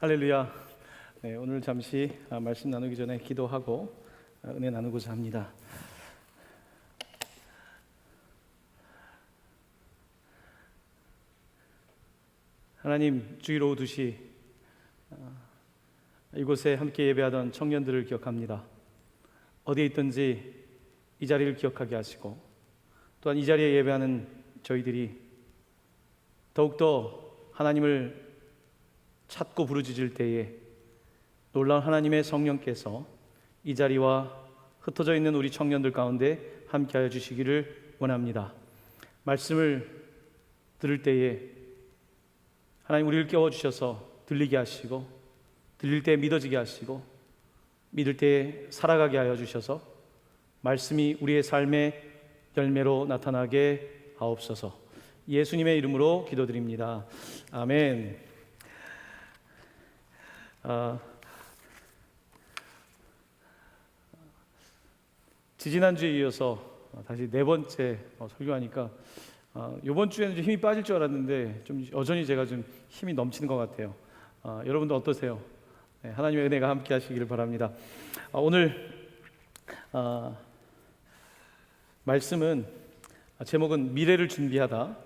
할렐루야. 네, 오늘 잠시 말씀 나누기 전에 기도하고 은혜 나누고자 합니다. 하나님, 주일 오후 2시 이곳에 함께 예배하던 청년들을 기억합니다. 어디에 있든지 이 자리를 기억하게 하시고, 또한 이 자리에 예배하는 저희들이 더욱더 하나님을 찾고 부르짖을 때에 놀라운 하나님의 성령께서 이 자리와 흩어져 있는 우리 청년들 가운데 함께하여 주시기를 원합니다. 말씀을 들을 때에 하나님 우리를 깨워주셔서 들리게 하시고, 들릴 때 믿어지게 하시고, 믿을 때 살아가게 하여 주셔서 말씀이 우리의 삶의 열매로 나타나게 하옵소서. 예수님의 이름으로 기도드립니다. 아멘. 지지난주에 이어서 다시 네 번째 설교하니까 이번 주에는 좀 힘이 빠질 줄 알았는데 좀 여전히 제가 좀 힘이 넘치는 것 같아요. 여러분도 어떠세요? 네, 하나님의 은혜가 함께 하시기를 바랍니다. 오늘 말씀은 제목은 미래를 준비하다,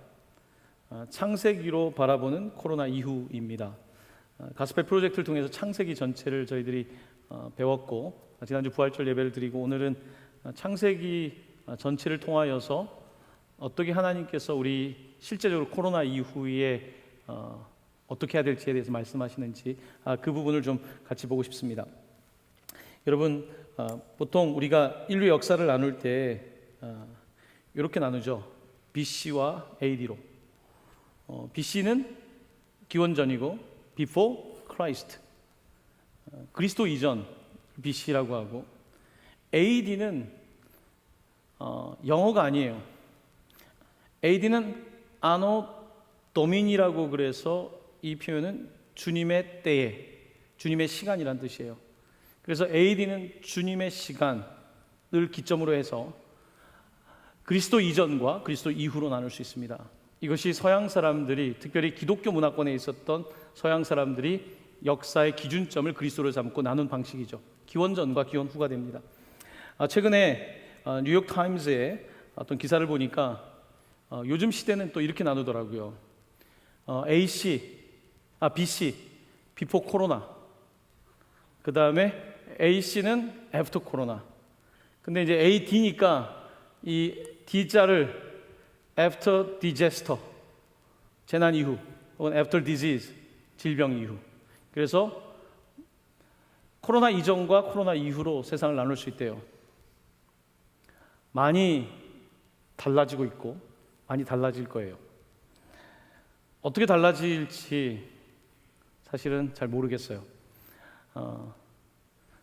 창세기로 바라보는 코로나 이후입니다. 가스펠 프로젝트를 통해서 창세기 전체를 저희들이 배웠고, 지난주 부활절 예배를 드리고, 오늘은 창세기 전체를 통하여서 어떻게 하나님께서 우리 실제적으로 코로나 이후에 어떻게 해야 될지에 대해서 말씀하시는지 그 부분을 좀 같이 보고 싶습니다. 여러분, 보통 우리가 인류 역사를 나눌 때 이렇게 나누죠. BC와 AD로. BC는 기원전이고 Before Christ, 그리스도 이전 BC라고 하고, AD는 영어가 아니에요. AD는 아노 도민이라고, 그래서 이 표현은 주님의 때에, 주님의 시간이란 뜻이에요. 그래서 AD는 주님의 시간을 기점으로 해서 그리스도 이전과 그리스도 이후로 나눌 수 있습니다. 이것이 서양 사람들이, 특별히 기독교 문화권에 있었던 서양 사람들이 역사의 기준점을 그리스도로 삼고 나눈 방식이죠. 기원전과 기원후가 됩니다. 최근에 뉴욕 타임즈에 어떤 기사를 보니까 요즘 시대는 또 이렇게 나누더라고요. BC, 비포 코로나. 그 다음에 AC는 애프터 코로나. 근데 이제 AD니까 이 D자를 after disaster, 재난 이후, 혹은 after disease, 질병 이후. 그래서 코로나 이전과 코로나 이후로 세상을 나눌 수 있대요. 많이 달라지고 있고 많이 달라질 거예요. 어떻게 달라질지 사실은 잘 모르겠어요.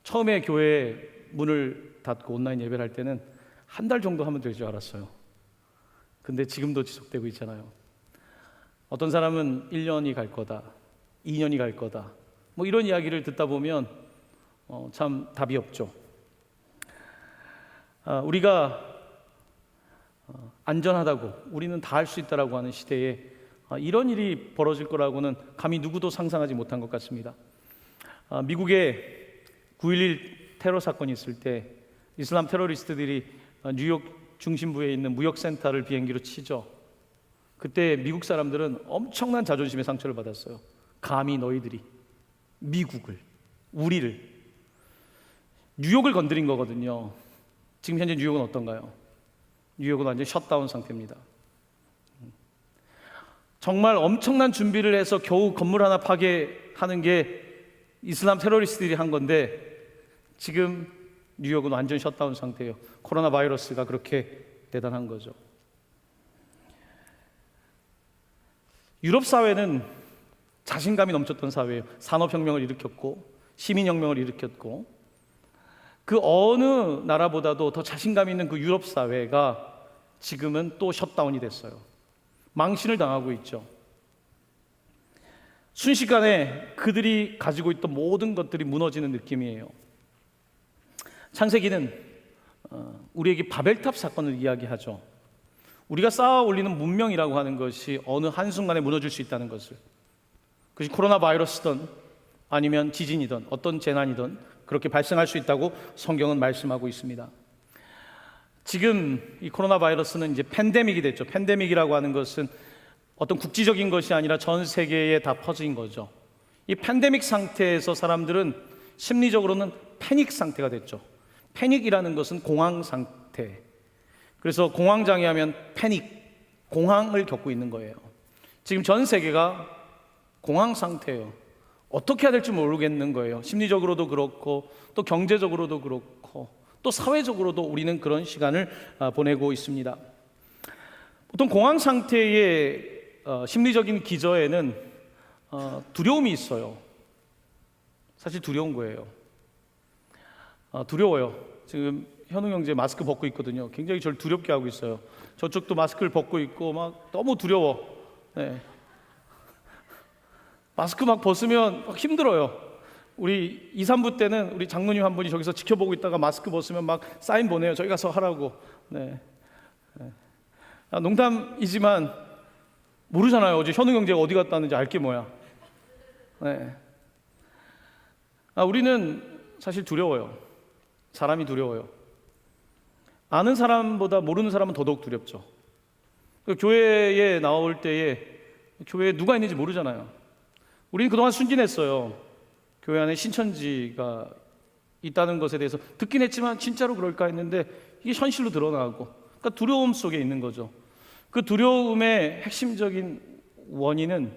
처음에 교회 문을 닫고 온라인 예배를 할 때는 한 달 정도 하면 될 줄 알았어요. 근데 지금도 지속되고 있잖아요. 어떤 사람은 1년이 갈 거다, 2년이 갈 거다, 뭐 이런 이야기를 듣다 보면 참 답이 없죠. 우리가 안전하다고, 우리는 다 할 수 있다라고 하는 시대에 이런 일이 벌어질 거라고는 감히 누구도 상상하지 못한 것 같습니다. 미국에 9.11 테러 사건이 있을 때 이슬람 테러리스트들이 뉴욕 중심부에 있는 무역센터를 비행기로 치죠. 그때 미국 사람들은 엄청난 자존심의 상처를 받았어요. 감히 너희들이 미국을, 우리를, 뉴욕을 건드린 거거든요. 지금 현재 뉴욕은 어떤가요? 뉴욕은 완전히 셧다운 상태입니다. 정말 엄청난 준비를 해서 겨우 건물 하나 파괴하는 게 이슬람 테러리스트들이 한 건데, 지금 뉴욕은 완전 셧다운 상태예요. 코로나 바이러스가 그렇게 대단한 거죠. 유럽 사회는 자신감이 넘쳤던 사회예요. 산업혁명을 일으켰고 시민혁명을 일으켰고, 그 어느 나라보다도 더 자신감 있는 그 유럽 사회가 지금은 또 셧다운이 됐어요. 망신을 당하고 있죠. 순식간에 그들이 가지고 있던 모든 것들이 무너지는 느낌이에요. 창세기는 우리에게 바벨탑 사건을 이야기하죠. 우리가 쌓아 올리는 문명이라고 하는 것이 어느 한순간에 무너질 수 있다는 것을, 그것이 코로나 바이러스든 아니면 지진이든 어떤 재난이든 그렇게 발생할 수 있다고 성경은 말씀하고 있습니다. 지금 이 코로나 바이러스는 이제 팬데믹이 됐죠. 팬데믹이라고 하는 것은 어떤 국지적인 것이 아니라 전 세계에 다 퍼진 거죠. 이 팬데믹 상태에서 사람들은 심리적으로는 패닉 상태가 됐죠. 패닉이라는 것은 공황 상태. 그래서 공황장애하면 패닉, 공황을 겪고 있는 거예요. 지금 전 세계가 공황 상태예요. 어떻게 해야 될지 모르겠는 거예요. 심리적으로도 그렇고 또 경제적으로도 그렇고 또 사회적으로도 우리는 그런 시간을 보내고 있습니다. 보통 공황 상태의 심리적인 기저에는 두려움이 있어요. 사실 두려운 거예요. 두려워요. 지금 현웅 형제 마스크 벗고 있거든요. 굉장히 저를 두렵게 하고 있어요. 저쪽도 마스크를 벗고 있고 막 너무 두려워. 네. 마스크 막 벗으면 막 힘들어요. 우리 2, 3부 때는 우리 장로님 한 분이 저기서 지켜보고 있다가 마스크 벗으면 막 사인 보내요. 저기 가서 하라고. 네. 농담이지만 모르잖아요. 어제 현웅 형제가 어디 갔다 왔는지 알게 뭐야. 네. 우리는 사실 두려워요. 사람이 두려워요. 아는 사람보다 모르는 사람은 더더욱 두렵죠. 교회에 나올 때에 교회에 누가 있는지 모르잖아요. 우리는 그동안 순진했어요. 교회 안에 신천지가 있다는 것에 대해서 듣긴 했지만 진짜로 그럴까 했는데 이게 현실로 드러나고, 그러니까 두려움 속에 있는 거죠. 그 두려움의 핵심적인 원인은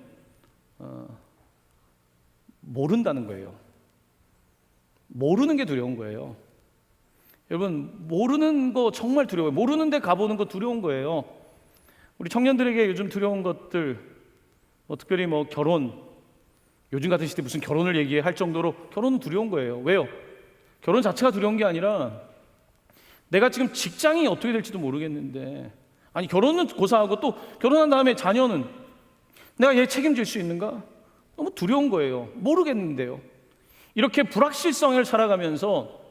모른다는 거예요. 모르는 게 두려운 거예요. 여러분, 모르는 거 정말 두려워요. 모르는 데 가보는 거 두려운 거예요. 우리 청년들에게 요즘 두려운 것들, 특별히 결혼, 요즘 같은 시대에 무슨 결혼을 얘기할 정도로 결혼은 두려운 거예요. 왜요? 결혼 자체가 두려운 게 아니라 내가 지금 직장이 어떻게 될지도 모르겠는데, 아니 결혼은 고사하고 또 결혼한 다음에 자녀는 내가 얘 책임질 수 있는가? 너무 두려운 거예요. 모르겠는데요. 이렇게 불확실성을 살아가면서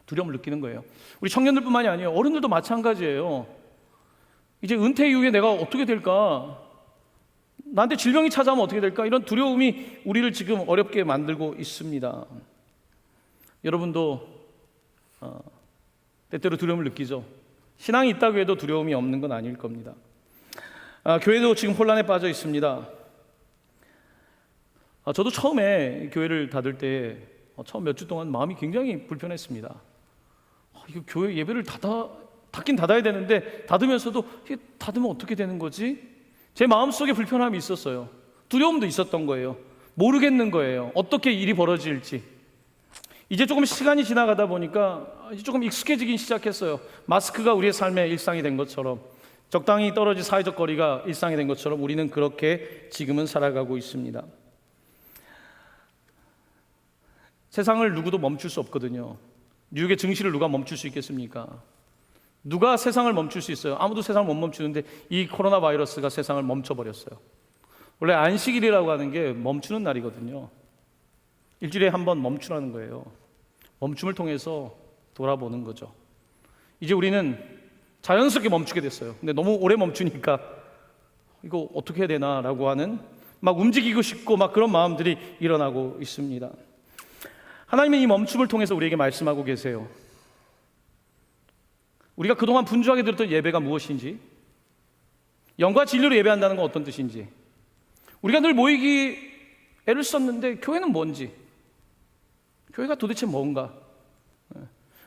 두려움을 느끼는 거예요. 우리 청년들뿐만이 아니에요. 어른들도 마찬가지예요. 이제 은퇴 이후에 내가 어떻게 될까? 나한테 질병이 찾아오면 어떻게 될까? 이런 두려움이 우리를 지금 어렵게 만들고 있습니다. 여러분도 때때로 두려움을 느끼죠. 신앙이 있다고 해도 두려움이 없는 건 아닐 겁니다. 교회도 지금 혼란에 빠져 있습니다. 저도 처음에 교회를 닫을 때 처음 몇 주 동안 마음이 굉장히 불편했습니다. 이거 교회 예배를 닫긴 닫아야 되는데 닫으면서도 이게 닫으면 어떻게 되는 거지? 제 마음속에 불편함이 있었어요. 두려움도 있었던 거예요. 모르겠는 거예요. 어떻게 일이 벌어질지. 이제 조금 시간이 지나가다 보니까 이제 조금 익숙해지긴 시작했어요. 마스크가 우리의 삶의 일상이 된 것처럼, 적당히 떨어진 사회적 거리가 일상이 된 것처럼 우리는 그렇게 지금은 살아가고 있습니다. 세상을 누구도 멈출 수 없거든요. 뉴욕의 증시를 누가 멈출 수 있겠습니까? 누가 세상을 멈출 수 있어요? 아무도 세상을 못 멈추는데 이 코로나 바이러스가 세상을 멈춰버렸어요. 원래 안식일이라고 하는 게 멈추는 날이거든요. 일주일에 한 번 멈추라는 거예요. 멈춤을 통해서 돌아보는 거죠. 이제 우리는 자연스럽게 멈추게 됐어요. 근데 너무 오래 멈추니까 이거 어떻게 해야 되나라고 하는, 막 움직이고 싶고 막 그런 마음들이 일어나고 있습니다. 하나님은 이 멈춤을 통해서 우리에게 말씀하고 계세요. 우리가 그동안 분주하게 들었던 예배가 무엇인지, 영과 진리로 예배한다는 건 어떤 뜻인지, 우리가 늘 모이기 애를 썼는데 교회는 뭔지, 교회가 도대체 뭔가,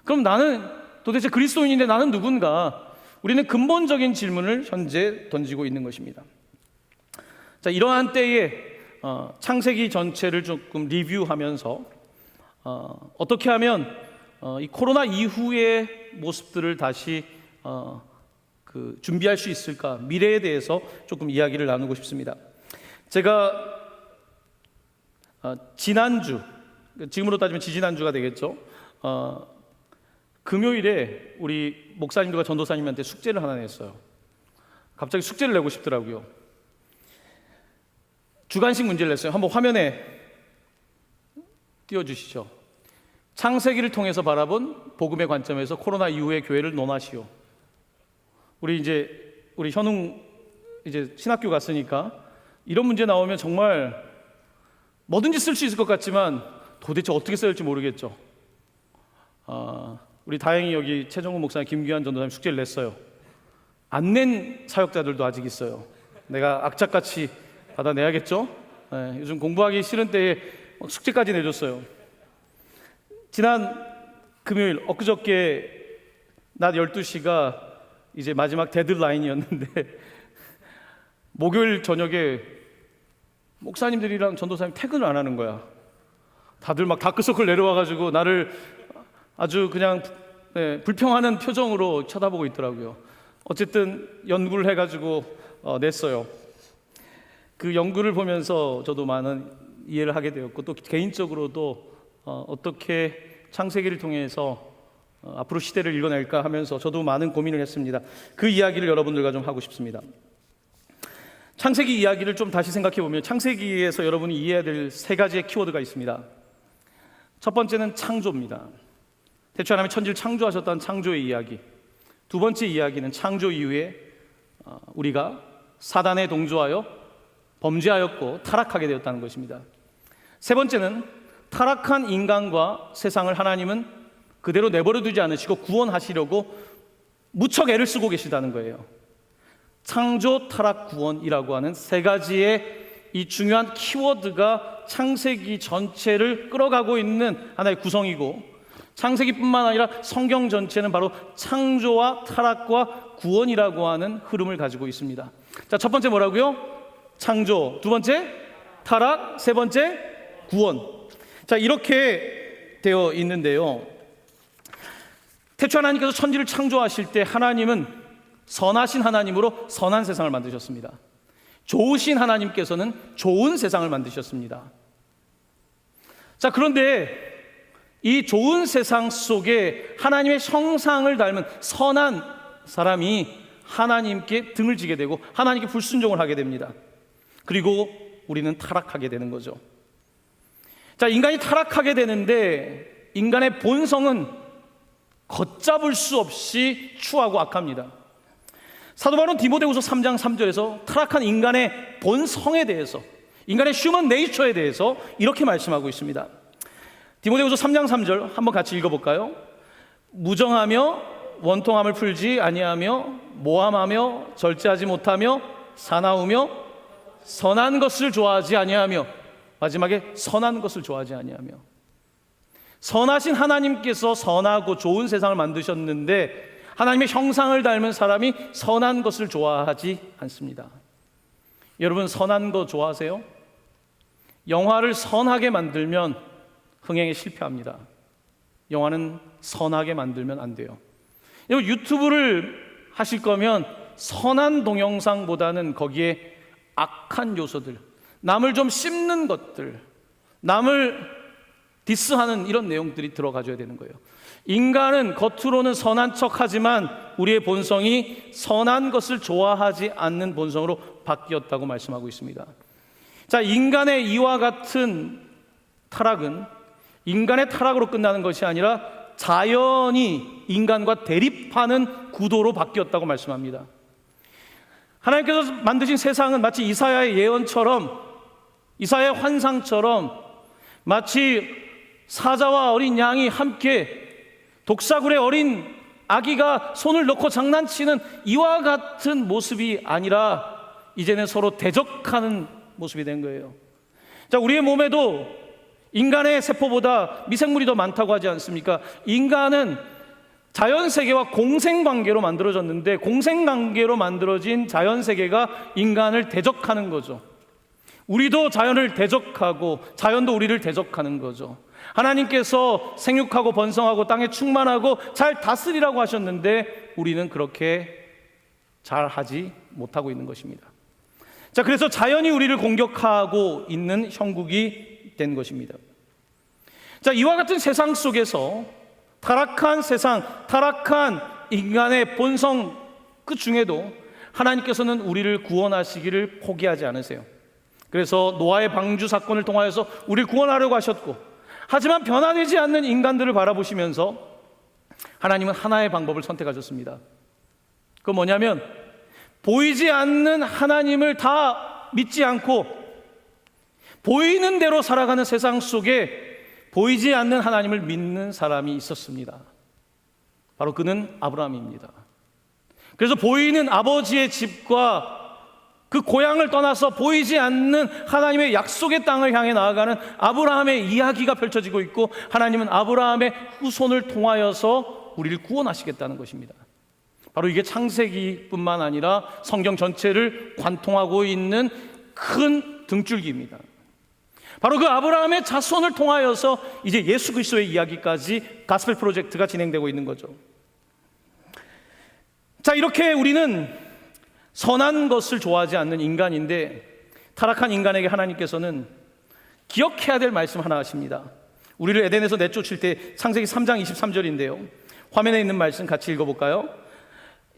그럼 나는 도대체 그리스도인인데 나는 누군가, 우리는 근본적인 질문을 현재 던지고 있는 것입니다. 자, 이러한 때에 창세기 전체를 조금 리뷰하면서 어떻게 하면 이 코로나 이후의 모습들을 다시 준비할 수 있을까, 미래에 대해서 조금 이야기를 나누고 싶습니다. 제가 지난주, 지금으로 따지면 지지난주가 되겠죠. 금요일에 우리 목사님들과 전도사님한테 숙제를 하나 냈어요. 갑자기 숙제를 내고 싶더라고요. 주관식 문제를 냈어요. 한번 화면에 띄워주시죠. 창세기를 통해서 바라본 복음의 관점에서 코로나 이후의 교회를 논하시오. 우리 현웅 이제 신학교 갔으니까 이런 문제 나오면 정말 뭐든지 쓸 수 있을 것 같지만 도대체 어떻게 써야 할지 모르겠죠. 우리 다행히 여기 최정훈 목사님, 김규환 전도사님 숙제를 냈어요. 안 낸 사역자들도 아직 있어요. 내가 악착같이 받아내야겠죠. 요즘 공부하기 싫은 때에 숙제까지 내줬어요. 지난 금요일, 엊그저께 낮 12시가 이제 마지막 데드라인이었는데 목요일 저녁에 목사님들이랑 전도사님 퇴근을 안 하는 거야. 다들 막 다크서클 내려와가지고 나를 아주 그냥 불평하는 표정으로 쳐다보고 있더라고요. 어쨌든 연구를 해가지고 냈어요. 그 연구를 보면서 저도 많은 이해를 하게 되었고, 또 개인적으로도 어떻게 창세기를 통해서 앞으로 시대를 읽어낼까 하면서 저도 많은 고민을 했습니다. 그 이야기를 여러분들과 좀 하고 싶습니다. 창세기 이야기를 좀 다시 생각해 보면 창세기에서 여러분이 이해해야 될 세 가지의 키워드가 있습니다. 첫 번째는 창조입니다. 태초에 하나님이 천지를 창조하셨다는 창조의 이야기. 두 번째 이야기는 창조 이후에 우리가 사단에 동조하여 범죄하였고 타락하게 되었다는 것입니다. 세 번째는 타락한 인간과 세상을 하나님은 그대로 내버려 두지 않으시고 구원하시려고 무척 애를 쓰고 계시다는 거예요. 창조, 타락, 구원이라고 하는 세 가지의 이 중요한 키워드가 창세기 전체를 끌어가고 있는 하나의 구성이고, 창세기뿐만 아니라 성경 전체는 바로 창조와 타락과 구원이라고 하는 흐름을 가지고 있습니다. 자, 첫 번째 뭐라고요? 창조. 두 번째 타락. 세 번째 구원. 자, 이렇게 되어 있는데요. 태초 하나님께서 천지를 창조하실 때 하나님은 선하신 하나님으로 선한 세상을 만드셨습니다. 좋으신 하나님께서는 좋은 세상을 만드셨습니다. 자, 그런데 이 좋은 세상 속에 하나님의 형상을 닮은 선한 사람이 하나님께 등을 지게 되고 하나님께 불순종을 하게 됩니다. 그리고 우리는 타락하게 되는 거죠. 자, 인간이 타락하게 되는데 인간의 본성은 걷잡을 수 없이 추하고 악합니다. 사도 바울은 디모데후서 3장 3절에서 타락한 인간의 본성에 대해서, 인간의 휴먼 네이처에 대해서 이렇게 말씀하고 있습니다. 디모데후서 3장 3절 한번 같이 읽어볼까요? 무정하며 원통함을 풀지 아니하며 모함하며 절제하지 못하며 사나우며 선한 것을 좋아하지 아니하며, 마지막에 선한 것을 좋아하지 아니하며. 선하신 하나님께서 선하고 좋은 세상을 만드셨는데 하나님의 형상을 닮은 사람이 선한 것을 좋아하지 않습니다. 여러분, 선한 거 좋아하세요? 영화를 선하게 만들면 흥행에 실패합니다. 영화는 선하게 만들면 안 돼요. 여러분, 유튜브를 하실 거면 선한 동영상보다는 거기에 악한 요소들, 남을 좀 씹는 것들, 남을 디스하는 이런 내용들이 들어가줘야 되는 거예요. 인간은 겉으로는 선한 척하지만 우리의 본성이 선한 것을 좋아하지 않는 본성으로 바뀌었다고 말씀하고 있습니다. 자, 인간의 이와 같은 타락은 인간의 타락으로 끝나는 것이 아니라 자연이 인간과 대립하는 구도로 바뀌었다고 말씀합니다. 하나님께서 만드신 세상은 마치 이사야의 예언처럼, 이사야의 환상처럼 마치 사자와 어린 양이 함께 독사굴에 어린 아기가 손을 넣고 장난치는 이와 같은 모습이 아니라 이제는 서로 대적하는 모습이 된 거예요. 자, 우리의 몸에도 인간의 세포보다 미생물이 더 많다고 하지 않습니까? 인간은 자연세계와 공생관계로 만들어졌는데 공생관계로 만들어진 자연세계가 인간을 대적하는 거죠. 우리도 자연을 대적하고 자연도 우리를 대적하는 거죠. 하나님께서 생육하고 번성하고 땅에 충만하고 잘 다스리라고 하셨는데 우리는 그렇게 잘 하지 못하고 있는 것입니다. 자, 그래서 자연이 우리를 공격하고 있는 형국이 된 것입니다. 자, 이와 같은 세상 속에서 타락한 세상, 타락한 인간의 본성 그 중에도 하나님께서는 우리를 구원하시기를 포기하지 않으세요. 그래서 노아의 방주 사건을 통하여서 우리를 구원하려고 하셨고, 하지만 변화되지 않는 인간들을 바라보시면서 하나님은 하나의 방법을 선택하셨습니다. 그건 뭐냐면 보이지 않는 하나님을 다 믿지 않고 보이는 대로 살아가는 세상 속에 보이지 않는 하나님을 믿는 사람이 있었습니다. 바로 그는 아브라함입니다. 그래서 보이는 아버지의 집과 그 고향을 떠나서 보이지 않는 하나님의 약속의 땅을 향해 나아가는 아브라함의 이야기가 펼쳐지고 있고, 하나님은 아브라함의 후손을 통하여서 우리를 구원하시겠다는 것입니다. 바로 이게 창세기뿐만 아니라 성경 전체를 관통하고 있는 큰 등줄기입니다. 바로 그 아브라함의 자손을 통하여서 이제 예수 그리스도의 이야기까지 가스펠 프로젝트가 진행되고 있는 거죠. 자, 이렇게 우리는 선한 것을 좋아하지 않는 인간인데, 타락한 인간에게 하나님께서는 기억해야 될 말씀 하나 하십니다. 우리를 에덴에서 내쫓을 때 창세기 3장 23절인데요. 화면에 있는 말씀 같이 읽어볼까요?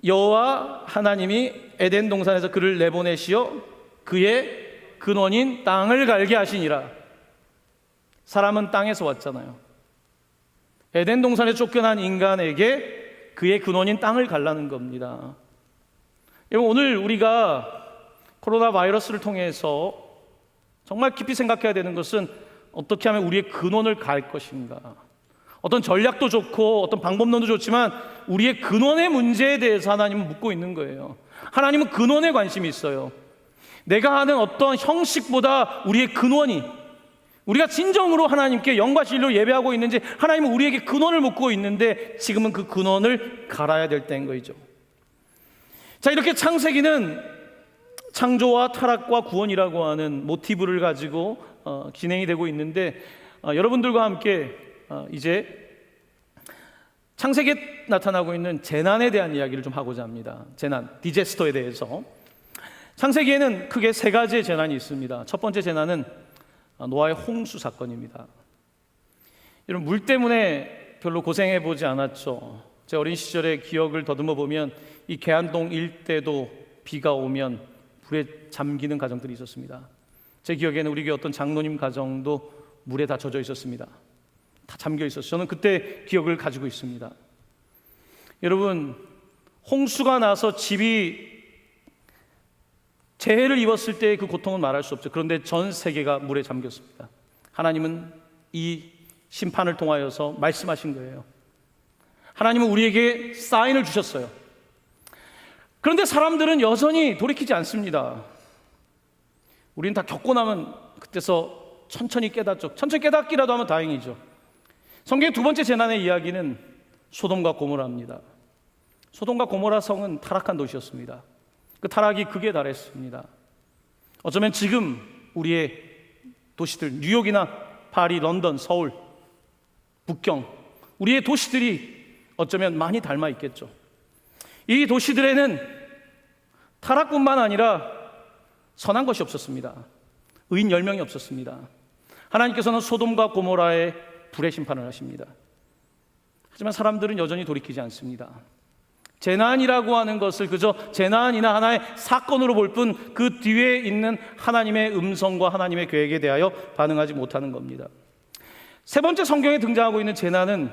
여호와 하나님이 에덴 동산에서 그를 내보내시어 그의 근원인 땅을 갈게 하시니라. 사람은 땅에서 왔잖아요. 에덴 동산에 쫓겨난 인간에게 그의 근원인 땅을 갈라는 겁니다. 오늘 우리가 코로나 바이러스를 통해서 정말 깊이 생각해야 되는 것은 어떻게 하면 우리의 근원을 갈 것인가. 어떤 전략도 좋고 어떤 방법론도 좋지만 우리의 근원의 문제에 대해서 하나님은 묻고 있는 거예요. 하나님은 근원에 관심이 있어요. 내가 하는 어떤 형식보다 우리의 근원이, 우리가 진정으로 하나님께 영과 진리로 예배하고 있는지 하나님은 우리에게 근원을 묻고 있는데, 지금은 그 근원을 갈아야 될 때인 거죠. 자, 이렇게 창세기는 창조와 타락과 구원이라고 하는 모티브를 가지고 진행이 되고 있는데, 여러분들과 함께 이제 창세기에 나타나고 있는 재난에 대한 이야기를 좀 하고자 합니다. 재난, 디제스터에 대해서. 창세기에는 크게 세 가지의 재난이 있습니다. 첫 번째 재난은 노아의 홍수 사건입니다. 여러분, 물 때문에 별로 고생해 보지 않았죠. 제 어린 시절의 기억을 더듬어 보면 이 계안동 일대도 비가 오면 물에 잠기는 가정들이 있었습니다. 제 기억에는 우리 교회 어떤 장로님 가정도 물에 다 젖어 있었습니다. 다 잠겨 있었어요. 저는 그때 기억을 가지고 있습니다. 여러분, 홍수가 나서 집이 재해를 입었을 때의 그 고통은 말할 수 없죠. 그런데 전 세계가 물에 잠겼습니다. 하나님은 이 심판을 통하여서 말씀하신 거예요. 하나님은 우리에게 사인을 주셨어요. 그런데 사람들은 여전히 돌이키지 않습니다. 우리는 다 겪고 나면 그때서 천천히 깨닫죠. 천천히 깨닫기라도 하면 다행이죠. 성경의 두 번째 재난의 이야기는 소돔과 고모라입니다. 소돔과 고모라 성은 타락한 도시였습니다. 그 타락이 극에 달했습니다. 어쩌면 지금 우리의 도시들, 뉴욕이나 파리, 런던, 서울, 북경, 우리의 도시들이 어쩌면 많이 닮아 있겠죠. 이 도시들에는 타락뿐만 아니라 선한 것이 없었습니다. 의인 10명이 없었습니다. 하나님께서는 소돔과 고모라의 불의 심판을 하십니다. 하지만 사람들은 여전히 돌이키지 않습니다. 재난이라고 하는 것을 그저 재난이나 하나의 사건으로 볼 뿐 그 뒤에 있는 하나님의 음성과 하나님의 계획에 대하여 반응하지 못하는 겁니다. 세 번째 성경에 등장하고 있는 재난은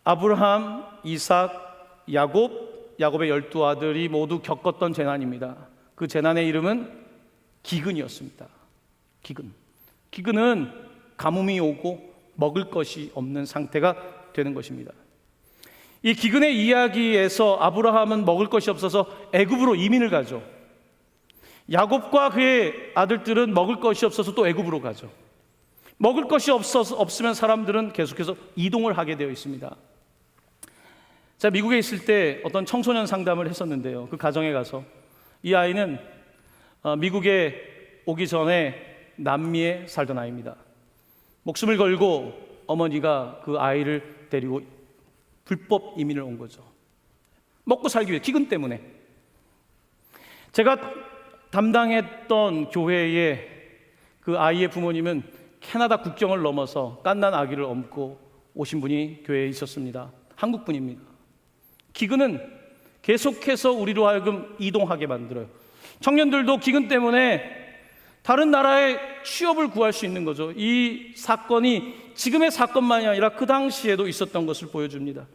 아브라함, 이삭, 야곱의 12아들이 모두 겪었던 재난입니다. 그 재난의 이름은 기근이었습니다. 기근은 가뭄이 오고 먹을 것이 없는 상태가 되는 것입니다. 이 기근의 이야기에서 아브라함은 먹을 것이 없어서 애굽으로 이민을 가죠. 야곱과 그의 아들들은 먹을 것이 없어서 또 애굽으로 가죠. 먹을 것이 없으면 사람들은 계속해서 이동을 하게 되어 있습니다. 제가 미국에 있을 때 어떤 청소년 상담을 했었는데요. 그 가정에 가서 이 아이는 미국에 오기 전에 남미에 살던 아이입니다. 목숨을 걸고 어머니가 그 아이를 데리고 불법 이민을 온 거죠. 먹고 살기 위해, 기근 때문에. 제가 담당했던 교회의 그 아이의 부모님은 캐나다 국경을 넘어서 갓난 아기를 업고 오신 분이 교회에 있었습니다. 한국 분입니다. 기근은 계속해서 우리로 하여금 이동하게 만들어요. 청년들도 기근 때문에 다른 나라에 취업을 구할 수 있는 거죠. 이 사건이 지금의 사건만이 아니라 그 당시에도 있었던 것을 보여줍니다.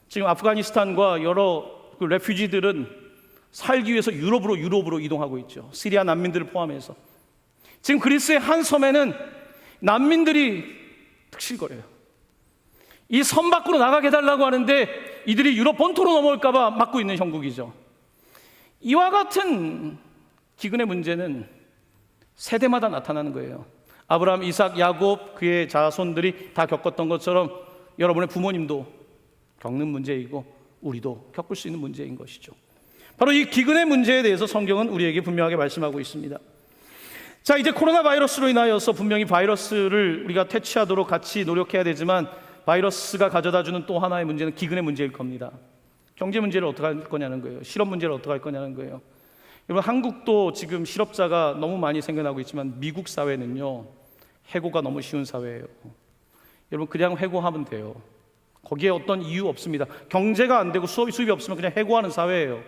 지금 아프가니스탄과 여러 그 레퓨지들은 살기 위해서 유럽으로 이동하고 있죠. 시리아 난민들을 포함해서. 지금 그리스의 한 섬에는 난민들이 득실거려요. 이 섬 밖으로 나가게 해달라고 하는데 이들이 유럽 본토로 넘어올까 봐 막고 있는 형국이죠. 이와 같은 기근의 문제는 세대마다 나타나는 거예요. 아브라함, 이삭, 야곱, 그의 자손들이 다 겪었던 것처럼 여러분의 부모님도 겪는 문제이고 우리도 겪을 수 있는 문제인 것이죠. 바로 이 기근의 문제에 대해서 성경은 우리에게 분명하게 말씀하고 있습니다. 자, 이제 코로나 바이러스로 인하여서 분명히 바이러스를 우리가 퇴치하도록 같이 노력해야 되지만 바이러스가 가져다주는 또 하나의 문제는 기근의 문제일 겁니다. 경제 문제를 어떻게 할 거냐는 거예요. 실업 문제를 어떻게 할 거냐는 거예요. 여러분, 한국도 지금 실업자가 너무 많이 생겨나고 있지만 미국 사회는요, 해고가 너무 쉬운 사회예요. 여러분, 그냥 해고하면 돼요. 거기에 어떤 이유 없습니다. 경제가 안 되고 수입이 없으면 그냥 해고하는 사회예요.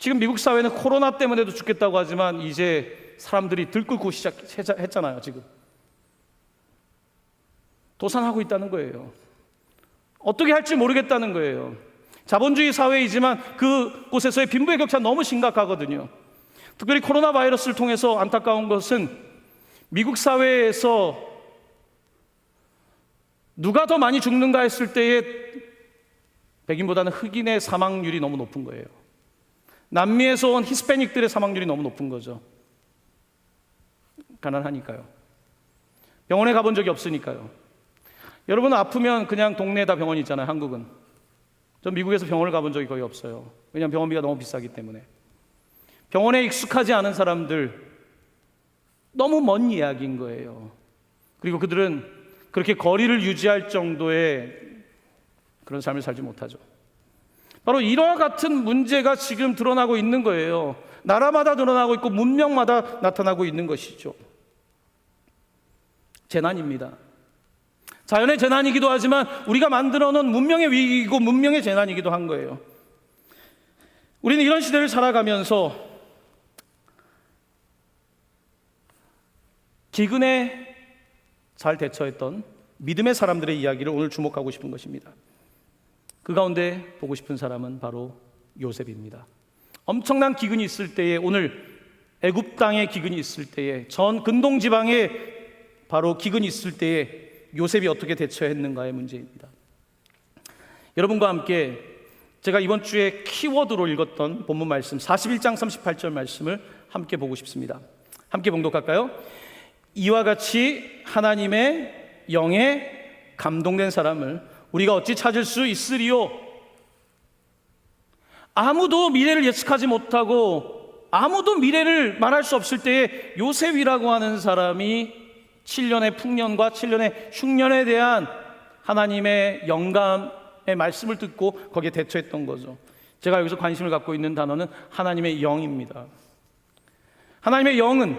지금 미국 사회는 코로나 때문에도 죽겠다고 하지만 이제 사람들이 들끓고 시작했잖아요. 지금 도산하고 있다는 거예요. 어떻게 할지 모르겠다는 거예요. 자본주의 사회이지만 그곳에서의 빈부의 격차가 너무 심각하거든요. 특별히 코로나 바이러스를 통해서 안타까운 것은 미국 사회에서 누가 더 많이 죽는가 했을 때에 백인보다는 흑인의 사망률이 너무 높은 거예요. 남미에서 온 히스패닉들의 사망률이 너무 높은 거죠. 가난하니까요. 병원에 가본 적이 없으니까요. 여러분, 아프면 그냥 동네에다 병원이 있잖아요. 한국은. 전 미국에서 병원을 가본 적이 거의 없어요. 왜냐하면 병원비가 너무 비싸기 때문에. 병원에 익숙하지 않은 사람들, 너무 먼 이야기인 거예요. 그리고 그들은 그렇게 거리를 유지할 정도의 그런 삶을 살지 못하죠. 바로 이와 같은 문제가 지금 드러나고 있는 거예요. 나라마다 드러나고 있고 문명마다 나타나고 있는 것이죠. 재난입니다. 자연의 재난이기도 하지만 우리가 만들어 놓은 문명의 위기이고 문명의 재난이기도 한 거예요. 우리는 이런 시대를 살아가면서 기근에 잘 대처했던 믿음의 사람들의 이야기를 오늘 주목하고 싶은 것입니다. 그 가운데 보고 싶은 사람은 바로 요셉입니다. 엄청난 기근이 있을 때에, 오늘 애굽 땅에 기근이 있을 때에, 전 근동 지방에 바로 기근이 있을 때에 요셉이 어떻게 대처했는가의 문제입니다. 여러분과 함께 제가 이번 주에 키워드로 읽었던 본문 말씀 41장 38절 말씀을 함께 보고 싶습니다. 함께 봉독할까요? 이와 같이 하나님의 영에 감동된 사람을 우리가 어찌 찾을 수 있으리요? 아무도 미래를 예측하지 못하고 아무도 미래를 말할 수 없을 때에 요셉이라고 하는 사람이 7년의 풍년과 7년의 흉년에 대한 하나님의 영감의 말씀을 듣고 거기에 대처했던 거죠. 제가 여기서 관심을 갖고 있는 단어는 하나님의 영입니다. 하나님의 영은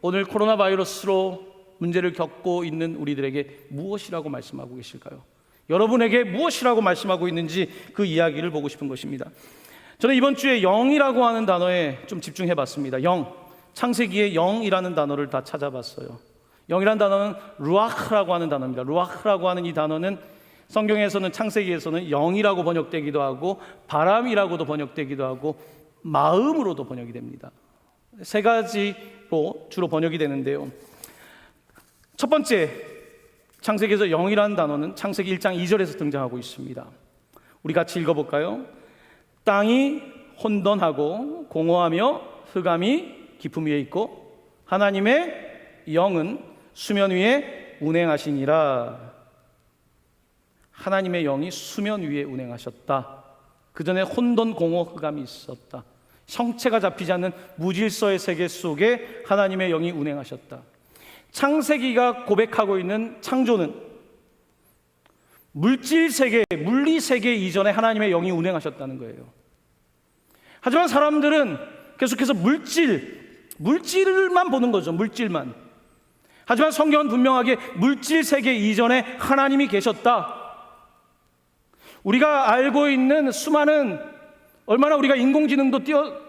오늘 코로나 바이러스로 문제를 겪고 있는 우리들에게 무엇이라고 말씀하고 계실까요? 여러분에게 무엇이라고 말씀하고 있는지 그 이야기를 보고 싶은 것입니다. 저는 이번 주에 영이라고 하는 단어에 좀 집중해 봤습니다. 영, 창세기의 영이라는 단어를 다 찾아봤어요. 영이라는 단어는 루아흐라고 하는 단어입니다. 루아흐라고 하는 이 단어는 성경에서는, 창세기에서는 영이라고 번역되기도 하고 바람이라고도 번역되기도 하고 마음으로도 번역이 됩니다. 세 가지로 주로 번역이 되는데요. 첫 번째, 창세기에서 영이라는 단어는 창세기 1장 2절에서 등장하고 있습니다. 우리 같이 읽어볼까요? 땅이 혼돈하고 공허하며 흑암이 깊음 위에 있고 하나님의 영은 수면 위에 운행하시니라. 하나님의 영이 수면 위에 운행하셨다. 그 전에 혼돈, 공허, 흑암이 있었다. 형체가 잡히지 않는 무질서의 세계 속에 하나님의 영이 운행하셨다. 창세기가 고백하고 있는 창조는 물질 세계, 물리 세계 이전에 하나님의 영이 운행하셨다는 거예요. 하지만 사람들은 계속해서 물질만 보는 거죠. 물질만. 하지만 성경은 분명하게 물질 세계 이전에 하나님이 계셨다. 우리가 알고 있는 수많은, 얼마나 우리가 인공지능도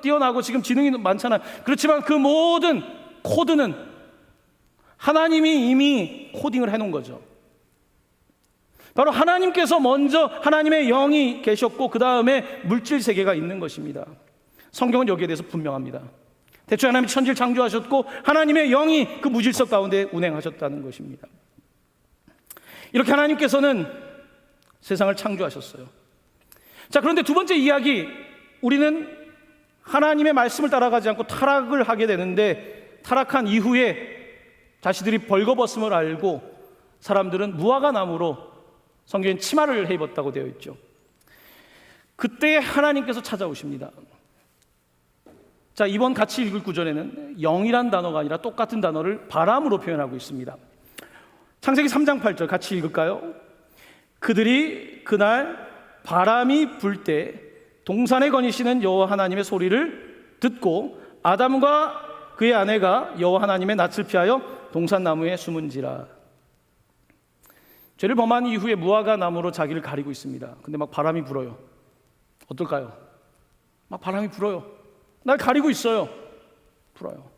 뛰어나고 지금 지능이 많잖아요. 그렇지만 그 모든 코드는 하나님이 이미 코딩을 해놓은 거죠. 바로 하나님께서 먼저 하나님의 영이 계셨고 그 다음에 물질 세계가 있는 것입니다. 성경은 여기에 대해서 분명합니다. 대초에 하나님이 천지를 창조하셨고 하나님의 영이 그 무질서 가운데 운행하셨다는 것입니다. 이렇게 하나님께서는 세상을 창조하셨어요. 자, 그런데 두 번째 이야기, 우리는 하나님의 말씀을 따라가지 않고 타락을 하게 되는데, 타락한 이후에 자신들이 벌거벗음을 알고 사람들은 무화과 나무로, 성경엔 치마를 해 입었다고 되어 있죠. 그때 하나님께서 찾아오십니다. 자, 이번 같이 읽을 구절에는 영이란 단어가 아니라 똑같은 단어를 바람으로 표현하고 있습니다. 창세기 3장 8절 같이 읽을까요? 그들이 그날 바람이 불 때 동산에 거니시는 여호와 하나님의 소리를 듣고 아담과 그의 아내가 여호와 하나님의 낯을 피하여 동산 나무에 숨은지라. 죄를 범한 이후에 무화과 나무로 자기를 가리고 있습니다. 근데 막 바람이 불어요. 어떨까요? 막 바람이 불어요. 날 가리고 있어요. 불어요.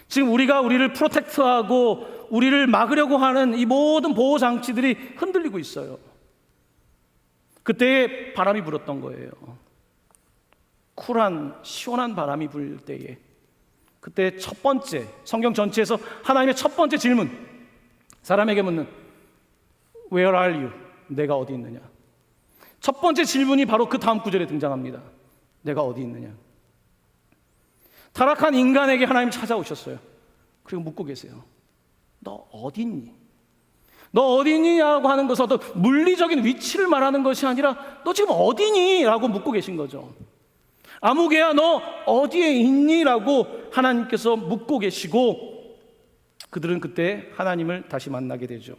지금 우리가 우리를 프로텍트하고 우리를 막으려고 하는 이 모든 보호 장치들이 흔들리고 있어요. 그때 바람이 불었던 거예요. 쿨한 시원한 바람이 불 때에, 그때 첫 번째, 성경 전체에서 하나님의 첫 번째 질문, 사람에게 묻는 Where are you? 내가 어디 있느냐? 첫 번째 질문이 바로 그 다음 구절에 등장합니다. 내가 어디 있느냐? 타락한 인간에게 하나님 찾아오셨어요. 그리고 묻고 계세요. 너 어디 있니? 너 어디 있니냐고 하는 것은 어떤 물리적인 위치를 말하는 것이 아니라 너 지금 어디 있니? 라고 묻고 계신 거죠. 아무개야 너 어디에 있니? 라고 하나님께서 묻고 계시고, 그들은 그때 하나님을 다시 만나게 되죠.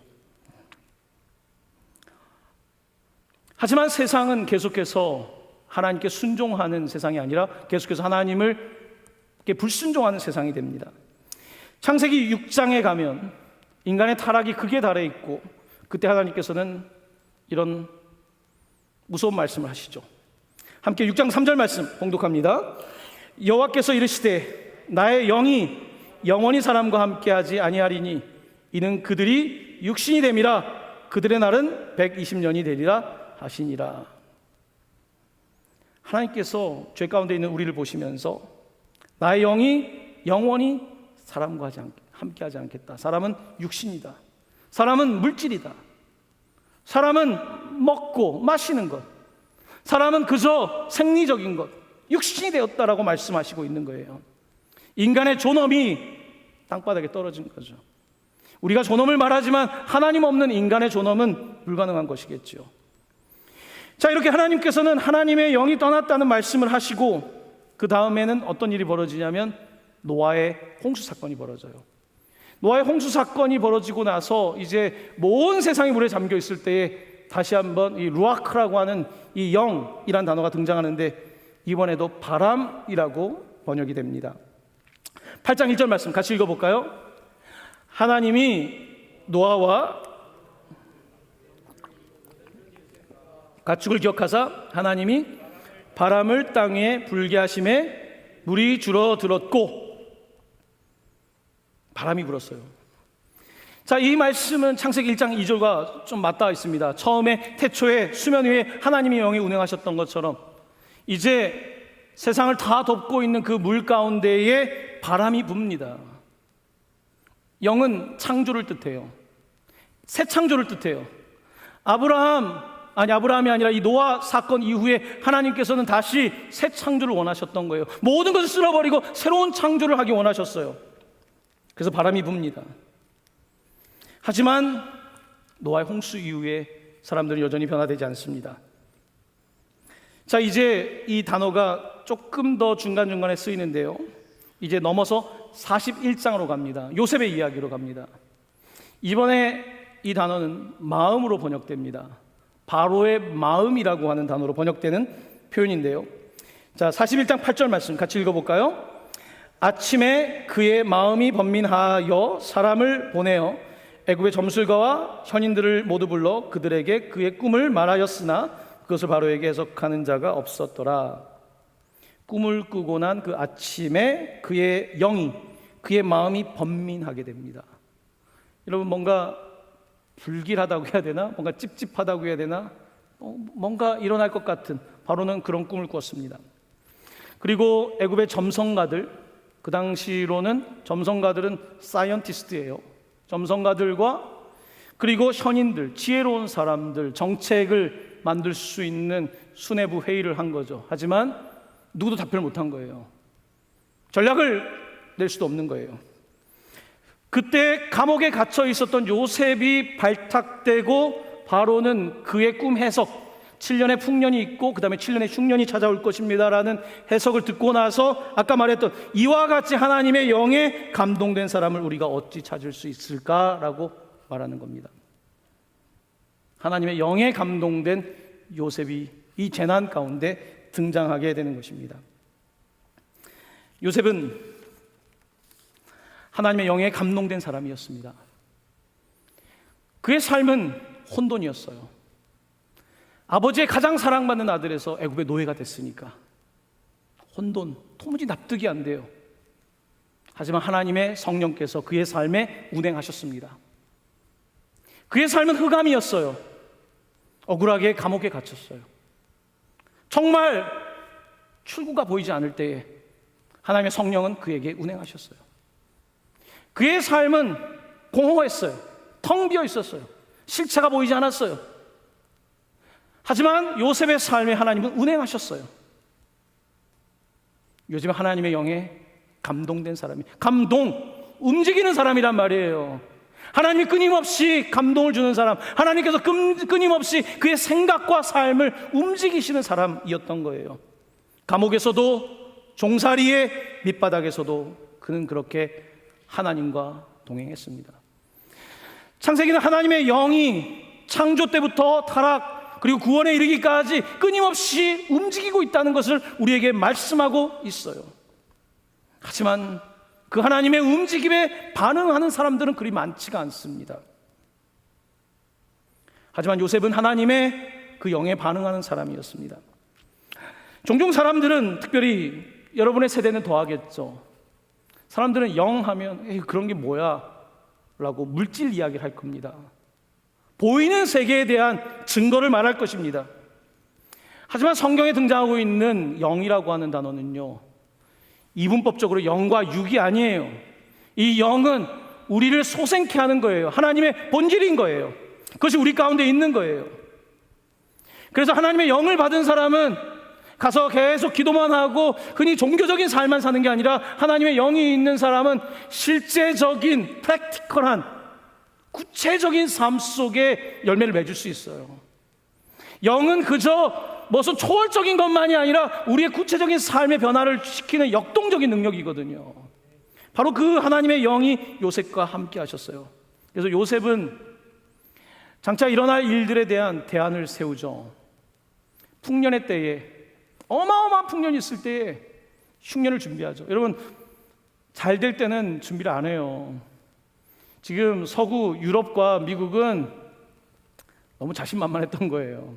하지만 세상은 계속해서 하나님께 순종하는 세상이 아니라 계속해서 하나님을 불순종하는 세상이 됩니다. 창세기 6장에 가면 인간의 타락이 극에 달해 있고, 그때 하나님께서는 이런 무서운 말씀을 하시죠. 함께 6장 3절 말씀 봉독합니다. 여호와께서 이르시되 나의 영이 영원히 사람과 함께하지 아니하리니 이는 그들이 육신이 됨이라 그들의 날은 120년이 되리라 하시니라. 하나님께서 죄 가운데 있는 우리를 보시면서 나의 영이 영원히 사람과 함께하지 않겠다. 사람은 육신이다. 사람은 물질이다. 사람은 먹고 마시는 것. 사람은 그저 생리적인 것, 육신이 되었다라고 말씀하시고 있는 거예요. 인간의 존엄이 땅바닥에 떨어진 거죠. 우리가 존엄을 말하지만 하나님 없는 인간의 존엄은 불가능한 것이겠죠. 자, 이렇게 하나님께서는 하나님의 영이 떠났다는 말씀을 하시고, 그 다음에는 어떤 일이 벌어지냐면 노아의 홍수 사건이 벌어져요. 노아의 홍수 사건이 벌어지고 나서 이제 온 세상이 물에 잠겨 있을 때에 다시 한번 이 루아크라고 하는 이 영이란 단어가 등장하는데, 이번에도 바람이라고 번역이 됩니다. 8장 1절 말씀 같이 읽어볼까요? 하나님이 노아와 가축을 기억하사 하나님이 바람을 땅에 불게 하심에 물이 줄어들었고, 바람이 불었어요. 자, 이 말씀은 창세기 1장 2절과 좀 맞닿아 있습니다. 처음에 태초에 수면 위에 하나님의 영이 운행하셨던 것처럼 이제 세상을 다 덮고 있는 그 물 가운데에 바람이 붑니다. 영은 창조를 뜻해요. 새 창조를 뜻해요. 아브라함이 아니라 이 노아 사건 이후에 하나님께서는 다시 새 창조를 원하셨던 거예요. 모든 것을 쓸어버리고 새로운 창조를 하기 원하셨어요. 그래서 바람이 붑니다. 하지만 노아의 홍수 이후에 사람들은 여전히 변화되지 않습니다. 자, 이제 이 단어가 조금 더 중간중간에 쓰이는데요, 이제 넘어서 41장으로 갑니다. 요셉의 이야기로 갑니다. 이번에 이 단어는 마음으로 번역됩니다. 바로의 마음이라고 하는 단어로 번역되는 표현인데요. 자, 41장 8절 말씀 같이 읽어볼까요? 아침에 그의 마음이 번민하여 사람을 보내어 애굽의 점술가와 현인들을 모두 불러 그들에게 그의 꿈을 말하였으나 그것을 바로에게 해석하는 자가 없었더라. 꿈을 꾸고 난 그 아침에 그의 영이, 그의 마음이 번민하게 됩니다. 여러분, 뭔가 불길하다고 해야 되나? 뭔가 찝찝하다고 해야 되나? 뭔가 일어날 것 같은, 바로는 그런 꿈을 꿨습니다. 그리고 애굽의 점성가들, 그 당시로는 점성가들은 사이언티스트예요. 점성가들과 그리고 현인들, 지혜로운 사람들, 정책을 만들 수 있는 수뇌부 회의를 한 거죠. 하지만 누구도 답변을 못한 거예요. 전략을 낼 수도 없는 거예요. 그때 감옥에 갇혀 있었던 요셉이 발탁되고 바로는 그의 꿈 해석, 7년의 풍년이 있고 그 다음에 7년의 흉년이 찾아올 것입니다라는 해석을 듣고 나서 아까 말했던 이와 같이 하나님의 영에 감동된 사람을 우리가 어찌 찾을 수 있을까라고 말하는 겁니다. 하나님의 영에 감동된 요셉이 이 재난 가운데 등장하게 되는 것입니다. 요셉은 하나님의 영에 감동된 사람이었습니다. 그의 삶은 혼돈이었어요. 아버지의 가장 사랑받는 아들에서 애굽의 노예가 됐으니까 혼돈, 도무지 납득이 안 돼요. 하지만 하나님의 성령께서 그의 삶에 운행하셨습니다. 그의 삶은 흑암이었어요. 억울하게 감옥에 갇혔어요. 정말 출구가 보이지 않을 때에 하나님의 성령은 그에게 운행하셨어요. 그의 삶은 공허했어요. 텅 비어 있었어요. 실체가 보이지 않았어요. 하지만 요셉의 삶에 하나님은 운행하셨어요. 요즘 하나님의 영에 감동된 사람이, 움직이는 사람이란 말이에요. 하나님이 끊임없이 감동을 주는 사람, 하나님께서 끊임없이 그의 생각과 삶을 움직이시는 사람이었던 거예요. 감옥에서도 종살이의 밑바닥에서도 그는 그렇게 하나님과 동행했습니다. 창세기는 하나님의 영이 창조 때부터 타락 그리고 구원에 이르기까지 끊임없이 움직이고 있다는 것을 우리에게 말씀하고 있어요. 하지만 그 하나님의 움직임에 반응하는 사람들은 그리 많지가 않습니다. 하지만 요셉은 하나님의 그 영에 반응하는 사람이었습니다. 종종 사람들은, 특별히 여러분의 세대는 더하겠죠. 사람들은 영 하면 에이, 그런 게 뭐야? 라고 물질 이야기를 할 겁니다. 보이는 세계에 대한 증거를 말할 것입니다. 하지만 성경에 등장하고 있는 영이라고 하는 단어는요, 이분법적으로 영과 육이 아니에요. 이 영은 우리를 소생케 하는 거예요. 하나님의 본질인 거예요. 그것이 우리 가운데 있는 거예요. 그래서 하나님의 영을 받은 사람은 가서 계속 기도만 하고 흔히 종교적인 삶만 사는 게 아니라 하나님의 영이 있는 사람은 실제적인 프랙티컬한 구체적인 삶 속에 열매를 맺을 수 있어요. 영은 그저 무슨 초월적인 것만이 아니라 우리의 구체적인 삶의 변화를 시키는 역동적인 능력이거든요. 바로 그 하나님의 영이 요셉과 함께 하셨어요. 그래서 요셉은 장차 일어날 일들에 대한 대안을 세우죠. 풍년의 때에, 어마어마한 풍년이 있을 때에 흉년을 준비하죠. 여러분, 잘 될 때는 준비를 안 해요. 지금 서구 유럽과 미국은 너무 자신만만했던 거예요.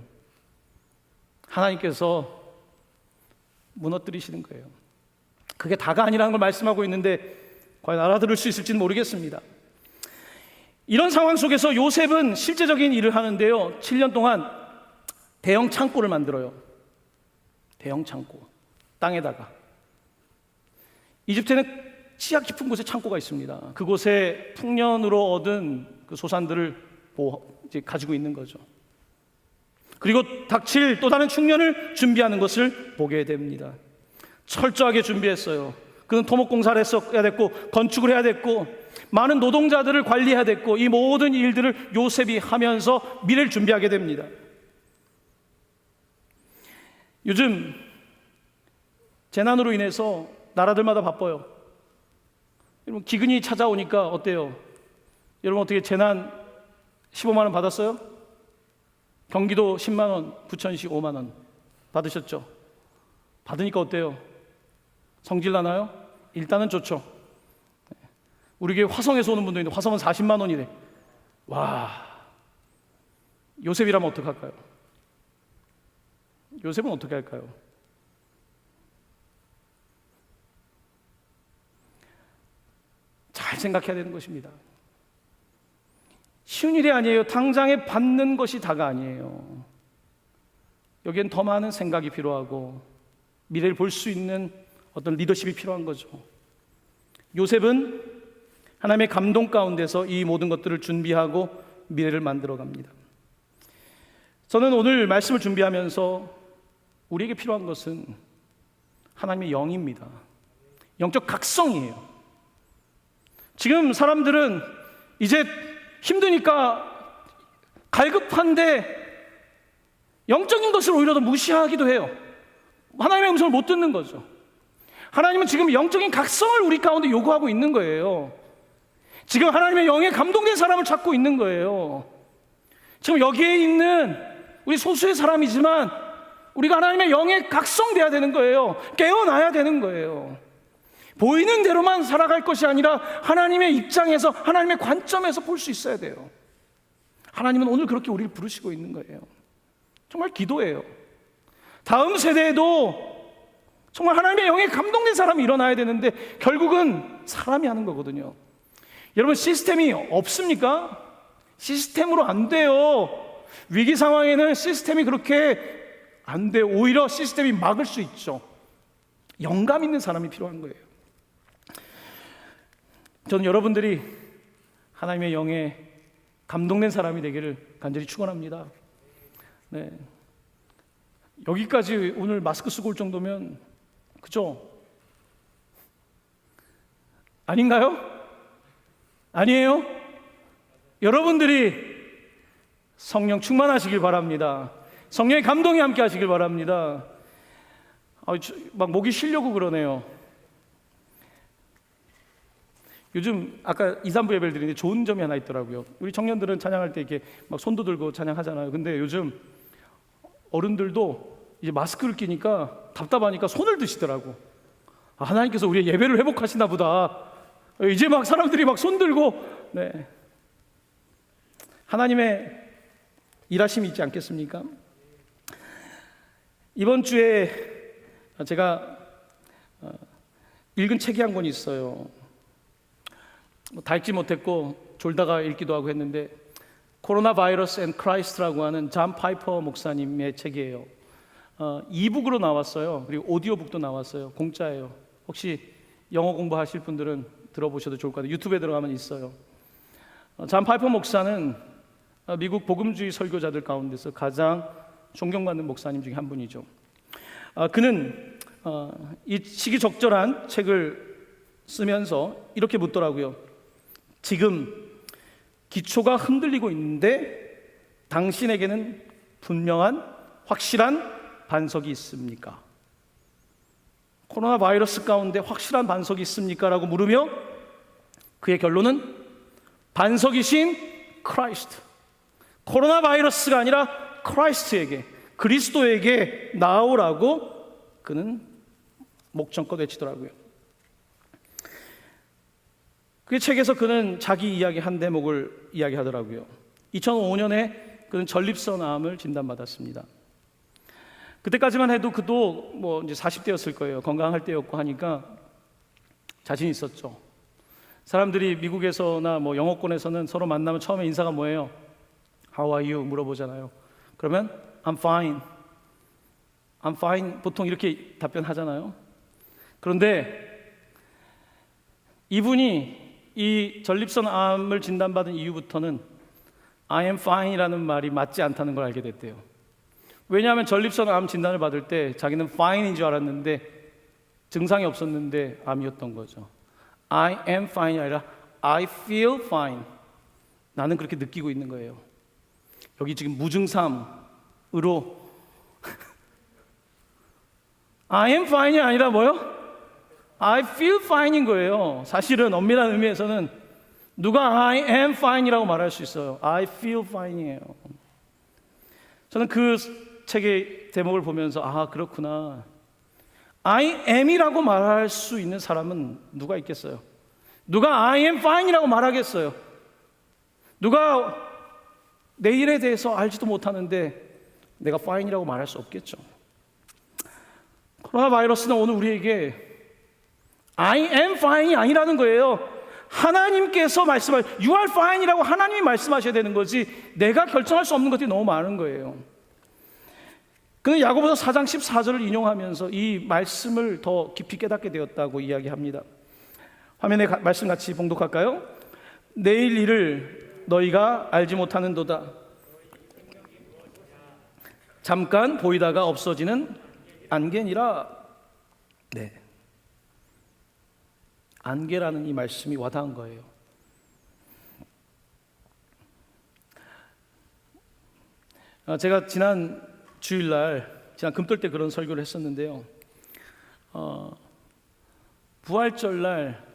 하나님께서 무너뜨리시는 거예요. 그게 다가 아니라는 걸 말씀하고 있는데 과연 알아들을 수 있을지는 모르겠습니다. 이런 상황 속에서 요셉은 실제적인 일을 하는데요, 7년 동안 대형 창고를 만들어요. 대형 창고, 땅에다가. 이집트에는 치아 깊은 곳에 창고가 있습니다. 그곳에 풍년으로 얻은 그 소산들을 이제 가지고 있는 거죠. 그리고 닥칠 또 다른 흉년을 준비하는 것을 보게 됩니다. 철저하게 준비했어요. 그는 토목공사를 해야 됐고, 건축을 해야 됐고, 많은 노동자들을 관리해야 됐고, 이 모든 일들을 요셉이 하면서 미래를 준비하게 됩니다. 요즘 재난으로 인해서 나라들마다 바빠요. 여러분, 기근이 찾아오니까 어때요? 여러분, 어떻게 재난 15만 원 받았어요? 경기도 10만 원, 부천시 5만 원 받으셨죠? 받으니까 어때요? 성질 나나요? 일단은 좋죠. 우리 교회 화성에서 오는 분도 있는데 화성은 40만 원이래. 와, 요셉이라면 어떡할까요? 요셉은 어떻게 할까요? 잘 생각해야 되는 것입니다. 쉬운 일이 아니에요. 당장에 받는 것이 다가 아니에요. 여기엔 더 많은 생각이 필요하고 미래를 볼 수 있는 어떤 리더십이 필요한 거죠. 요셉은 하나님의 감동 가운데서 이 모든 것들을 준비하고 미래를 만들어 갑니다. 저는 오늘 말씀을 준비하면서 우리에게 필요한 것은 하나님의 영입니다. 영적 각성이에요. 지금 사람들은 이제 힘드니까 갈급한데 영적인 것을 오히려 더 무시하기도 해요. 하나님의 음성을 못 듣는 거죠. 하나님은 지금 영적인 각성을 우리 가운데 요구하고 있는 거예요. 지금 하나님의 영에 감동된 사람을 찾고 있는 거예요. 지금 여기에 있는 우리 소수의 사람이지만 우리가 하나님의 영에 각성돼야 되는 거예요. 깨어나야 되는 거예요. 보이는 대로만 살아갈 것이 아니라 하나님의 입장에서, 하나님의 관점에서 볼 수 있어야 돼요. 하나님은 오늘 그렇게 우리를 부르시고 있는 거예요. 정말 기도해요. 다음 세대에도 정말 하나님의 영에 감동된 사람이 일어나야 되는데 결국은 사람이 하는 거거든요. 여러분, 시스템이 없습니까? 시스템으로 안 돼요. 위기 상황에는 시스템이 그렇게 안 돼요. 오히려 시스템이 막을 수 있죠. 영감 있는 사람이 필요한 거예요. 저는 여러분들이 하나님의 영에 감동된 사람이 되기를 간절히 축원합니다. 네. 여기까지 오늘 마스크 쓰고 올 정도면, 그죠? 아닌가요? 아니에요? 여러분들이 성령 충만하시길 바랍니다. 성령의 감동이 함께 하시길 바랍니다. 막 목이 쉬려고 그러네요. 요즘 아까 2, 3부 예배를 드리는데 좋은 점이 하나 있더라고요. 우리 청년들은 찬양할 때 이렇게 막 손도 들고 찬양하잖아요. 근데 요즘 어른들도 이제 마스크를 끼니까 답답하니까 손을 드시더라고. 하나님께서 우리의 예배를 회복하시나 보다. 이제 막 사람들이 막 손 들고, 네. 하나님의 일하심이 있지 않겠습니까? 이번 주에 제가 읽은 책이 한 권 있어요. 다 읽지 못했고 졸다가 읽기도 하고 했는데, 코로나 바이러스 앤 크라이스트라고 하는 존 파이퍼 목사님의 책이에요. 이북으로 나왔어요. 그리고 오디오북도 나왔어요. 공짜예요. 혹시 영어 공부하실 분들은 들어보셔도 좋을 것 같아요. 유튜브에 들어가면 있어요. 존 파이퍼 목사는 미국 복음주의 설교자들 가운데서 가장 존경받는 목사님 중에 한 분이죠. 그는 이 시기적절한 책을 쓰면서 이렇게 묻더라고요. 지금 기초가 흔들리고 있는데 당신에게는 분명한 확실한 반석이 있습니까? 코로나 바이러스 가운데 확실한 반석이 있습니까? 라고 물으며 그의 결론은 반석이신 크라이스트, 코로나 바이러스가 아니라 크라이스트에게, 그리스도에게 나오라고 그는 목청껏 외치더라고요. 그 책에서 그는 자기 이야기 한 대목을 이야기하더라고요. 2005년에 그는 전립선암을 진단받았습니다. 그때까지만 해도 그도 뭐 이제 40대였을 거예요. 건강할 때였고 하니까 자신 있었죠. 사람들이 미국에서나 뭐 영어권에서는 서로 만나면 처음에 인사가 뭐예요? How are you? 물어보잖아요. 그러면 I'm fine. I'm fine. 보통 이렇게 답변하잖아요. 그런데 이분이 이 전립선암을 진단받은 이후부터는 I am fine이라는 말이 맞지 않다는 걸 알게 됐대요. 왜냐하면 전립선암 진단을 받을 때 자기는 fine인 줄 알았는데 증상이 없었는데 암이었던 거죠. I am fine이 아니라 I feel fine. 나는 그렇게 느끼고 있는 거예요. 여기 지금 무증상으로 I am fine이 아니라 뭐요? I feel fine인 거예요. 사실은 엄밀한 의미에서는 누가 I am fine이라고 말할 수 있어요. I feel fine이에요. 저는 그 책의 제목을 보면서 아, 그렇구나. I am이라고 말할 수 있는 사람은 누가 있겠어요? 누가 I am fine이라고 말하겠어요? 누가 내일에 대해서 알지도 못하는데 내가 fine이라고 말할 수 없겠죠. 코로나 바이러스는 오늘 우리에게 I am fine이 아니라는 거예요. 하나님께서 말씀하신 You are fine이라고 하나님이 말씀하셔야 되는 거지 내가 결정할 수 없는 것들이 너무 많은 거예요. 그는 야고보서 4장 14절을 인용하면서 이 말씀을 더 깊이 깨닫게 되었다고 이야기합니다. 화면에 말씀 같이 봉독할까요? 내일 일을 너희가 알지 못하는도다. 잠깐 보이다가 없어지는 안개니라. 네, 안개라는 이 말씀이 와닿은 거예요. 제가 지난 주일날, 지난 금떨 때 그런 설교를 했었는데요. 부활절날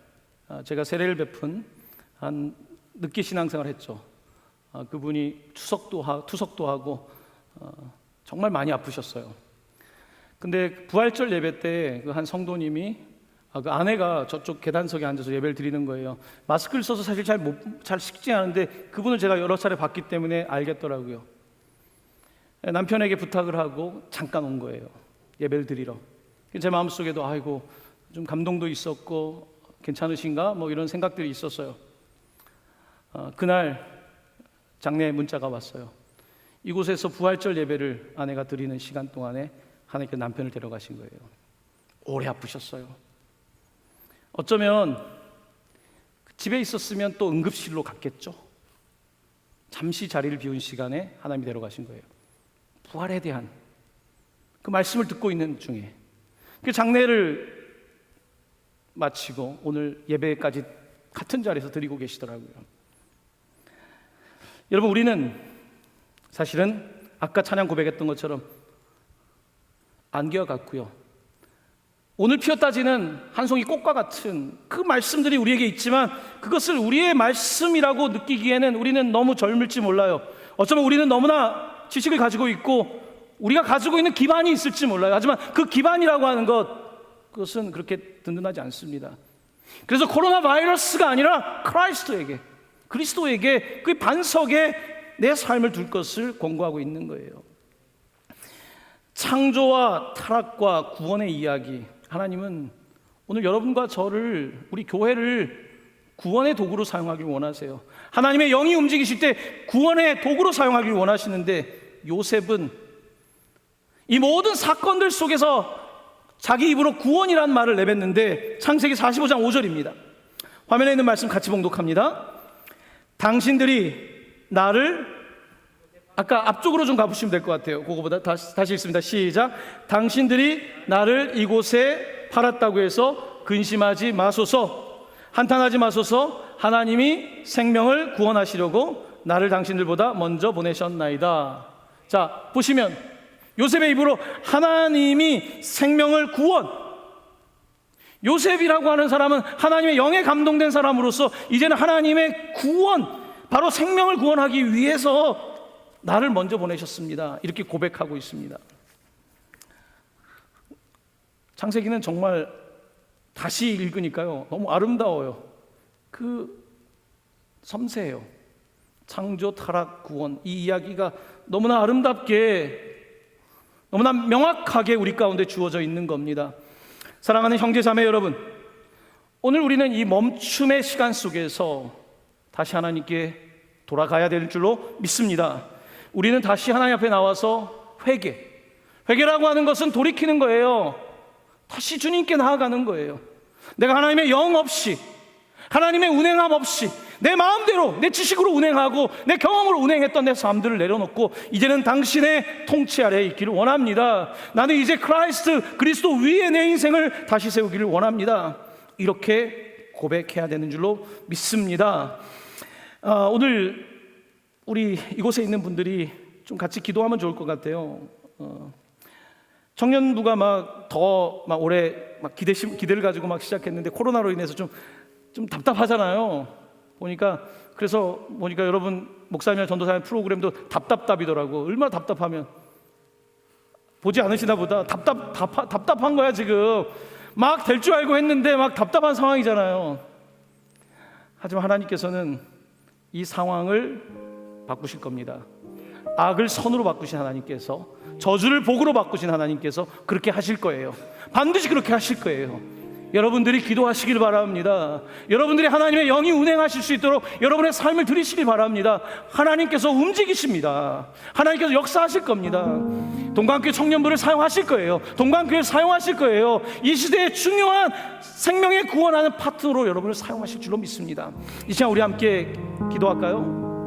제가 세례를 베푼 한 늦게 신앙생활을 했죠. 그분이 투석도 하고 정말 많이 아프셨어요. 근데 부활절 예배 때 그 한 성도님이 그 아내가 저쪽 계단석에 앉아서 예배를 드리는 거예요. 마스크를 써서 사실 잘 식지 않은데 그분을 제가 여러 차례 봤기 때문에 알겠더라고요. 남편에게 부탁을 하고 잠깐 온 거예요. 예배를 드리러. 제 마음속에도 아이고 좀 감동도 있었고 괜찮으신가? 뭐 이런 생각들이 있었어요. 그날 장례 문자가 왔어요. 이곳에서 부활절 예배를 아내가 드리는 시간 동안에 하나님께 남편을 데려가신 거예요. 오래 아프셨어요. 어쩌면 집에 있었으면 또 응급실로 갔겠죠. 잠시 자리를 비운 시간에 하나님이 데려가신 거예요. 부활에 대한 그 말씀을 듣고 있는 중에 그 장례를 마치고 오늘 예배까지 같은 자리에서 드리고 계시더라고요. 여러분, 우리는 사실은 아까 찬양 고백했던 것처럼 안개와 같고요, 오늘 피었다 지는 한 송이 꽃과 같은 그 말씀들이 우리에게 있지만 그것을 우리의 말씀이라고 느끼기에는 우리는 너무 젊을지 몰라요. 어쩌면 우리는 너무나 지식을 가지고 있고 우리가 가지고 있는 기반이 있을지 몰라요. 하지만 그 기반이라고 하는 그것은 그렇게 든든하지 않습니다. 그래서 코로나 바이러스가 아니라 그리스도에게 그 반석에 내 삶을 둘 것을 권고하고 있는 거예요. 창조와 타락과 구원의 이야기, 하나님은 오늘 여러분과 저를, 우리 교회를 구원의 도구로 사용하길 원하세요. 하나님의 영이 움직이실 때 구원의 도구로 사용하길 원하시는데, 요셉은 이 모든 사건들 속에서 자기 입으로 구원이라는 말을 내뱉는데, 창세기 45장 5절입니다. 화면에 있는 말씀 같이 봉독합니다. 당신들이 나를, 아까 앞쪽으로 좀 가보시면 될 것 같아요. 그거보다 다시 읽습니다. 시작. 당신들이 나를 이곳에 팔았다고 해서 근심하지 마소서, 한탄하지 마소서. 하나님이 생명을 구원하시려고 나를 당신들보다 먼저 보내셨나이다. 자, 보시면 요셉의 입으로 하나님이 생명을 구원, 요셉이라고 하는 사람은 하나님의 영에 감동된 사람으로서 이제는 하나님의 구원, 바로 생명을 구원하기 위해서 나를 먼저 보내셨습니다. 이렇게 고백하고 있습니다. 창세기는 정말 다시 읽으니까요, 너무 아름다워요. 그 섬세해요. 창조, 타락, 구원, 이 이야기가 너무나 아름답게, 너무나 명확하게 우리 가운데 주어져 있는 겁니다. 사랑하는 형제자매 여러분, 오늘 우리는 이 멈춤의 시간 속에서 다시 하나님께 돌아가야 될 줄로 믿습니다. 우리는 다시 하나님 앞에 나와서 회개라고 하는 것은 돌이키는 거예요. 다시 주님께 나아가는 거예요. 내가 하나님의 영 없이, 하나님의 운행함 없이 내 마음대로, 내 지식으로 운행하고 내 경험으로 운행했던 내 삶들을 내려놓고 이제는 당신의 통치 아래에 있기를 원합니다. 나는 이제 그리스도 위에 내 인생을 다시 세우기를 원합니다. 이렇게 고백해야 되는 줄로 믿습니다. 오늘 우리 이곳에 있는 분들이 좀 같이 기도하면 좋을 것 같아요. 청년부가 더 올해 기대를 가지고 시작했는데 코로나로 인해서 좀 답답하잖아요. 그래서 보니까 여러분 목사님이나 전도사님 프로그램도 답답이더라고. 얼마나 답답하면 보지 않으시나 보다. 답답한 거야 지금. 막 될 줄 알고 했는데 막 답답한 상황이잖아요. 하지만 하나님께서는 이 상황을 바꾸실 겁니다. 악을 선으로 바꾸신 하나님께서, 저주를 복으로 바꾸신 하나님께서 그렇게 하실 거예요. 반드시 그렇게 하실 거예요. 여러분들이 기도하시길 바랍니다. 여러분들이 하나님의 영이 운행하실 수 있도록 여러분의 삶을 드리시길 바랍니다. 하나님께서 움직이십니다. 하나님께서 역사하실 겁니다. 동방교회 청년부를 사용하실 거예요. 동방교회를 사용하실 거예요. 이 시대에 중요한 생명의 구원하는 파트너로 여러분을 사용하실 줄로 믿습니다. 이 시간 우리 함께 기도할까요?